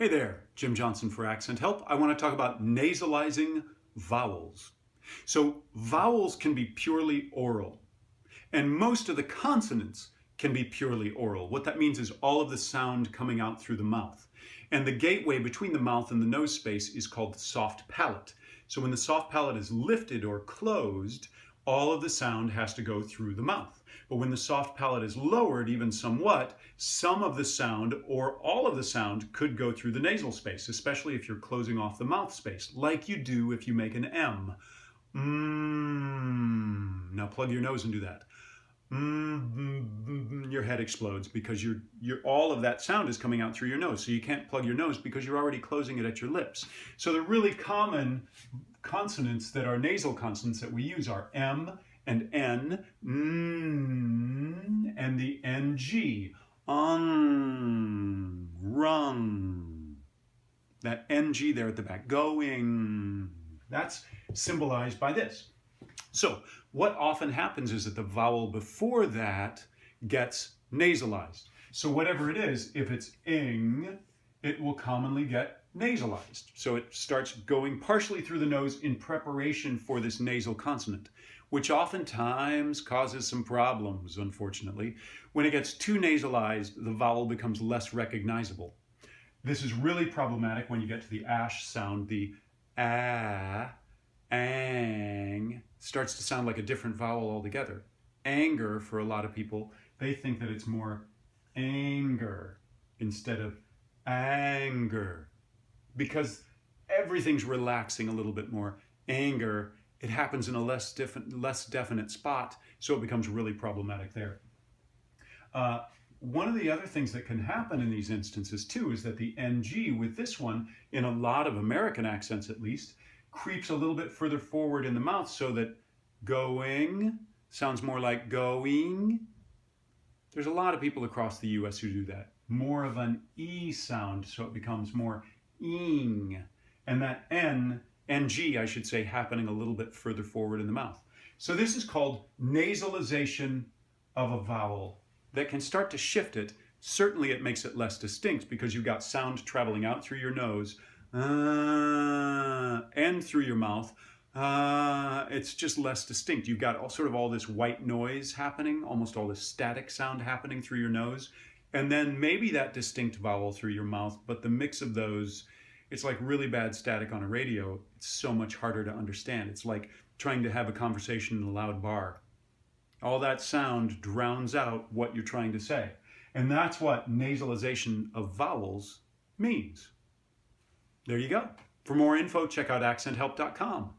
Hey there, Jim Johnson for Accent Help. I want to talk about nasalizing vowels. So vowels can be purely oral, and most of the consonants can be purely oral. What that means is all of the sound coming out through the mouth. And the gateway between the mouth and the nose space is called the soft palate. So when the soft palate is lifted or closed, all of the sound has to go through the mouth. But when the soft palate is lowered even somewhat, some of the sound or all of the sound could go through the nasal space, especially if you're closing off the mouth space, like you do if you make an M. Now plug your nose and do that. Your head explodes because all of that sound is coming out through your nose. So you can't plug your nose because you're already closing it at your lips. So the really common consonants that are nasal consonants that we use are M and N, and the NG, run. That NG there at the back, going. That's symbolized by this. So what often happens is that the vowel before that gets nasalized. So whatever it is, if it's ing, it will commonly get nasalized. So it starts going partially through the nose in preparation for this nasal consonant, which oftentimes causes some problems, unfortunately. When it gets too nasalized, the vowel becomes less recognizable. This is really problematic when you get to the ash sound, the ah, ang, starts to sound like a different vowel altogether. Anger, for a lot of people, they think that it's more anger instead of anger, because everything's relaxing a little bit more. Anger, it happens in a less definite spot, so it becomes really problematic there. One of the other things that can happen in these instances too is that the NG with this one, in a lot of American accents at least, creeps a little bit further forward in the mouth so that going sounds more like going. There's a lot of people across the US who do that. More of an E sound, so it becomes more ing. And that NG, I should say, happening a little bit further forward in the mouth. So this is called nasalization of a vowel that can start to shift it. Certainly it makes it less distinct because you've got sound traveling out through your nose and through your mouth. It's just less distinct. You've got all this white noise happening, almost all this static sound happening through your nose, and then maybe that distinct vowel through your mouth, but the mix of those, it's like really bad static on a radio. It's so much harder to understand. It's like trying to have a conversation in a loud bar. All that sound drowns out what you're trying to say. And that's what nasalization of vowels means. There you go. For more info, check out accenthelp.com.